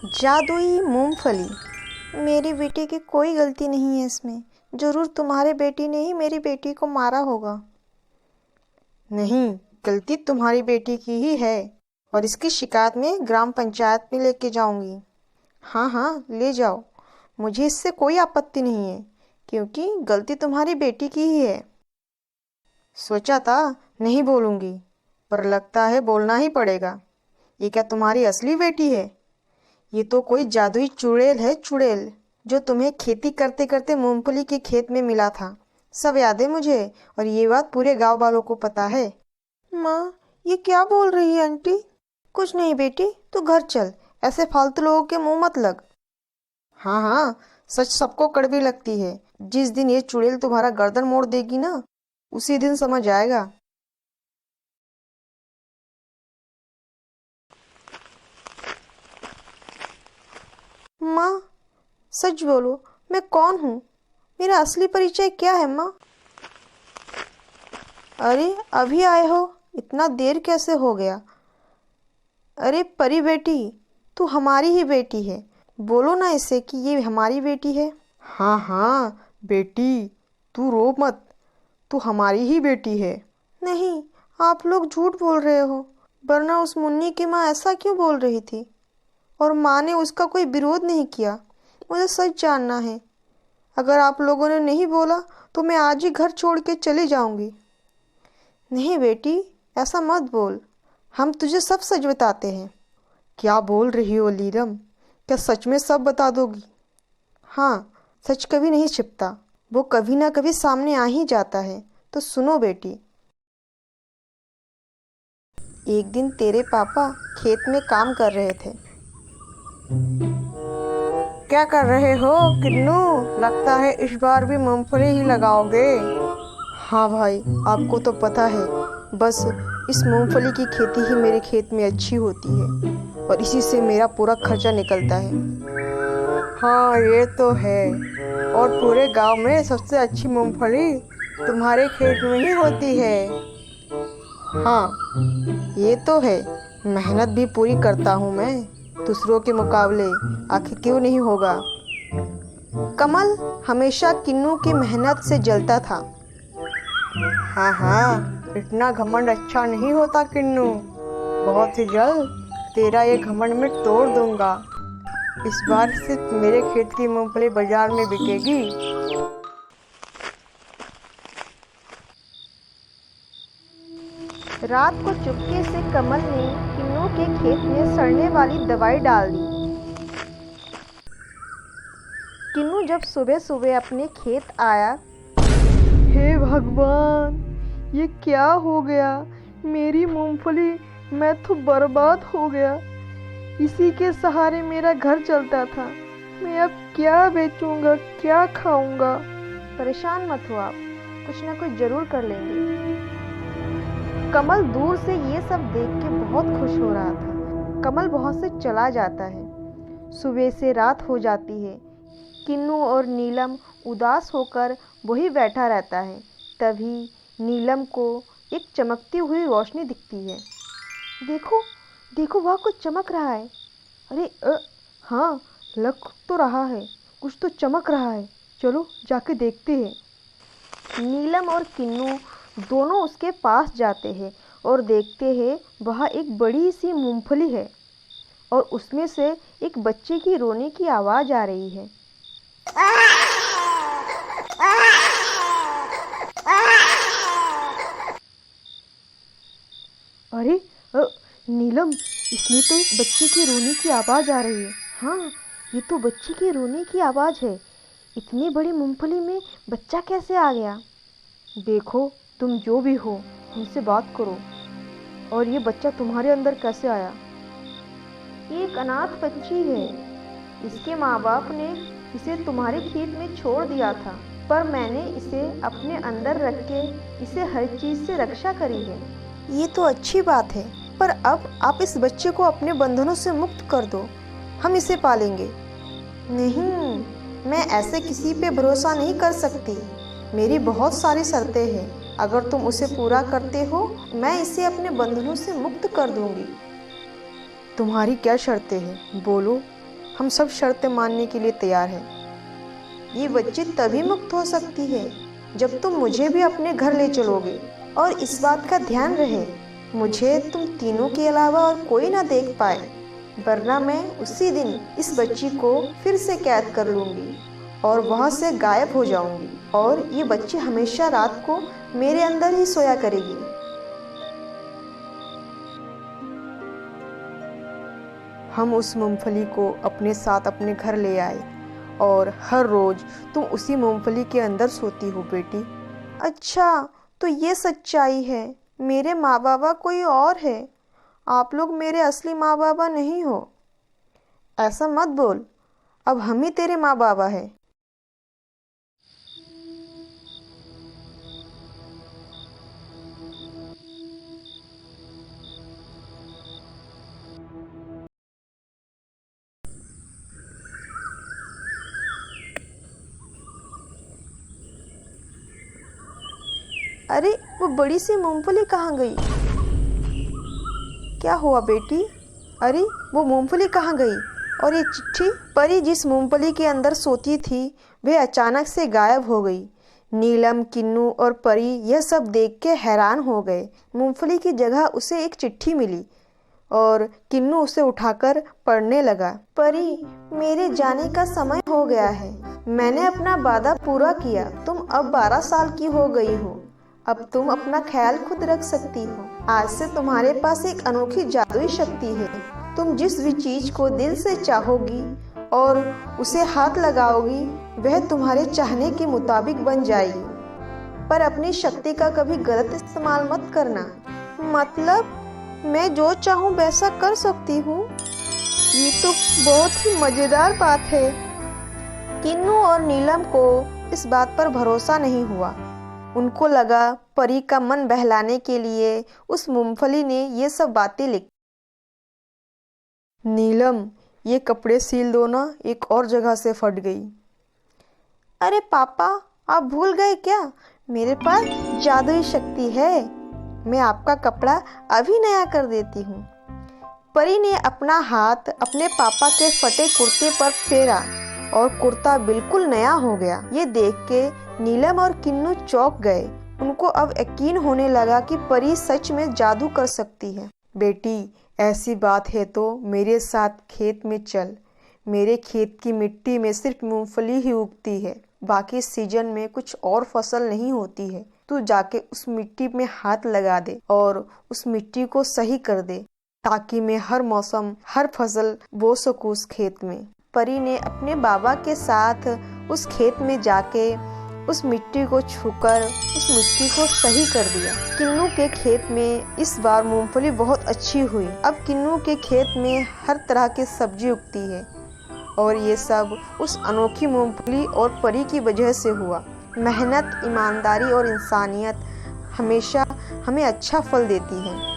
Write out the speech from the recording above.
जादुई मूंगफली। मेरी बेटी की कोई गलती नहीं है इसमें। जरूर तुम्हारे बेटी ने ही मेरी बेटी को मारा होगा। नहीं, गलती तुम्हारी बेटी की ही है और इसकी शिकायत मैं ग्राम पंचायत में लेके जाऊंगी। हाँ हाँ, ले जाओ। मुझे इससे कोई आपत्ति नहीं है क्योंकि गलती तुम्हारी बेटी की ही है। सोचा था नहीं बोलूंगी, पर लगता है बोलना ही पड़ेगा। ये क्या तुम्हारी असली बेटी है? ये तो कोई जादुई चुड़ैल है, चुड़ैल, जो तुम्हें खेती करते करते मूंगफली के खेत में मिला था। सब याद है मुझे, और ये बात पूरे गांव वालों को पता है। माँ, ये क्या बोल रही है आंटी? कुछ नहीं बेटी, तू घर चल। ऐसे फालतू लोगों के मुंह मत लग। हाँ हाँ, सच सबको कड़वी लगती है। जिस दिन ये चुड़ैल तुम्हारा गर्दन मोड़ देगी ना, उसी दिन समझ आएगा। माँ, सच बोलो, मैं कौन हूँ? मेरा असली परिचय क्या है माँ? अरे अभी आए हो, इतना देर कैसे हो गया? अरे परी बेटी, तू हमारी ही बेटी है। बोलो ना इसे कि ये हमारी बेटी है। हाँ हाँ बेटी, तू रो मत, तू हमारी ही बेटी है। नहीं, आप लोग झूठ बोल रहे हो। वरना उस मुन्नी की माँ ऐसा क्यों बोल रही थी? और माँ ने उसका कोई विरोध नहीं किया। मुझे सच जानना है। अगर आप लोगों ने नहीं बोला तो मैं आज ही घर छोड़ के चली जाऊंगी। नहीं बेटी, ऐसा मत बोल। हम तुझे सब सच बताते हैं। क्या बोल रही हो लीलम? क्या सच में सब बता दोगी? हाँ, सच कभी नहीं छिपता। वो कभी ना कभी सामने आ ही जाता है। तो सुनो बेटी, एक दिन तेरे पापा खेत में काम कर रहे थे। क्या कर रहे हो किन्नू? लगता है इस बार भी मूंगफली ही लगाओगे। हाँ भाई, आपको तो पता है, बस इस मूंगफली की खेती ही मेरे खेत में अच्छी होती है और इसी से मेरा पूरा खर्चा निकलता है। हाँ ये तो है, और पूरे गांव में सबसे अच्छी मूंगफली तुम्हारे खेत में ही होती है। हाँ ये तो है, मेहनत भी पूरी करता हूँ मैं दूसरों के मुकाबले। आखिर क्यों नहीं होगा? कमल हमेशा किन्नू की मेहनत से जलता था। हाँ हाँ, इतना घमंड अच्छा नहीं होता किन्नू। बहुत ही जल्द तेरा ये घमंड मैं तोड़ दूंगा। इस बार सिर्फ मेरे खेत की मूंगफली बाजार में बिकेगी। रात को चुपके से कमल ने किन्नू के खेत में सड़ने वाली दवाई डाल दी। किन्नू जब सुबह सुबह अपने खेत आया, हे भगवान, ये क्या हो गया? मेरी मूंगफली, मैं तो बर्बाद हो गया। इसी के सहारे मेरा घर चलता था। मैं अब क्या बेचूंगा, क्या खाऊंगा? परेशान मत हो आप, कुछ ना कुछ जरूर कर लेंगे। कमल दूर से ये सब देख के बहुत खुश हो रहा था। कमल बहुत से चला जाता है। सुबह से रात हो जाती है। किन्नू और नीलम उदास होकर वही बैठा रहता है। तभी नीलम को एक चमकती हुई रोशनी दिखती है। देखो देखो, वहाँ कुछ चमक रहा है। अरे हाँ, लग तो रहा है, कुछ तो चमक रहा है। चलो जाके देखते हैं। नीलम और किन्नू दोनों उसके पास जाते हैं और देखते हैं वहाँ एक बड़ी सी मूंगफली है और उसमें से एक बच्चे की रोने की आवाज़ आ रही है। अरे नीलम, इसमें तो एक बच्चे के रोने की आवाज़ आ रही है। हाँ, ये तो बच्चे के रोने की आवाज़ है। इतनी बड़ी मूंगफली में बच्चा कैसे आ गया? देखो, तुम जो भी हो, हमसे बात करो। और ये बच्चा तुम्हारे अंदर कैसे आया? ये एक अनाथ बच्ची है। इसके माँ बाप ने इसे तुम्हारे खेत में छोड़ दिया था, पर मैंने इसे अपने अंदर रख के इसे हर चीज़ से रक्षा करी है। ये तो अच्छी बात है, पर अब आप इस बच्चे को अपने बंधनों से मुक्त कर दो। हम इसे पालेंगे। नहीं, मैं ऐसे किसी पे भरोसा नहीं कर सकती। मेरी बहुत सारी शर्तें हैं। अगर तुम उसे पूरा करते हो, मैं इसे अपने बंधनों से मुक्त कर दूंगी। तुम्हारी क्या शर्तें हैं? बोलो, हम सब शर्तें मानने के लिए तैयार हैं। ये बच्ची तभी मुक्त हो सकती है जब तुम मुझे भी अपने घर ले चलोगे। और इस बात का ध्यान रहे, मुझे तुम तीनों के अलावा और कोई ना देख पाए, वरना मैं उसी दिन इस बच्ची को फिर से कैद कर लूंगी और वहां से गायब हो जाऊंगी, और ये बच्ची हमेशा रात को मेरे अंदर ही सोया करेगी। हम उस मूंगफली को अपने साथ अपने घर ले आए और हर रोज तुम उसी मूंगफली के अंदर सोती हो बेटी। अच्छा, तो ये सच्चाई है, मेरे माँ बाबा कोई और है, आप लोग मेरे असली माँ बाबा नहीं हो। ऐसा मत बोल, अब हम ही तेरे माँ बाबा हैं। अरे वो बड़ी सी मूंगफली कहाँ गई? क्या हुआ बेटी? अरे वो मूंगफली कहाँ गई? और ये चिट्ठी? परी जिस मूंगफली के अंदर सोती थी वह अचानक से गायब हो गई। नीलम, किन्नू और परी यह सब देख के हैरान हो गए। मूंगफली की जगह उसे एक चिट्ठी मिली और किन्नू उसे उठाकर पढ़ने लगा। परी, मेरे जाने का समय हो गया है। मैंने अपना वादा पूरा किया। तुम अब 12 साल की हो गई हो। अब तुम अपना ख्याल खुद रख सकती हो। आज से तुम्हारे पास एक अनोखी जादुई शक्ति है। तुम जिस भी चीज को दिल से चाहोगी और उसे हाथ लगाओगी, वह तुम्हारे चाहने के मुताबिक बन जाएगी। पर अपनी शक्ति का कभी गलत इस्तेमाल मत करना। मतलब मैं जो चाहूँ वैसा कर सकती हूँ? ये तो बहुत ही मजेदार बात है। किन्नू और नीलम को इस बात पर भरोसा नहीं हुआ। उनको लगा परी का मन बहलाने के लिए उस मूंगफली ने ये सब बातें लिखी। नीलम, ये कपड़े सील दो ना, एक और जगह से फट गई। अरे पापा, आप भूल गए क्या? मेरे पास जादुई शक्ति है। मैं आपका कपड़ा अभी नया कर देती हूँ। परी ने अपना हाथ अपने पापा के फटे कुर्ते पर फेरा और कुर्ता बिल्कुल नया हो गया। ये देख के नीलम और किन्नू चौंक गए। उनको अब यकीन होने लगा कि परी सच में जादू कर सकती है। बेटी, ऐसी बात है तो मेरे साथ खेत में चल। मेरे खेत की मिट्टी में सिर्फ मूंगफली ही उगती है, बाकी सीजन में कुछ और फसल नहीं होती है। तू जाके उस मिट्टी में हाथ लगा दे और उस मिट्टी को सही कर दे, ताकि मैं हर मौसम हर फसल बो सकूं उस खेत में। परी ने अपने बाबा के साथ उस खेत में जाके उस मिट्टी को छूकर उस मिट्टी को सही कर दिया। किन्नू के खेत में इस बार मूंगफली बहुत अच्छी हुई। अब किन्नू के खेत में हर तरह की सब्जी उगती है और ये सब उस अनोखी मूंगफली और परी की वजह से हुआ। मेहनत, ईमानदारी और इंसानियत हमेशा हमें अच्छा फल देती है।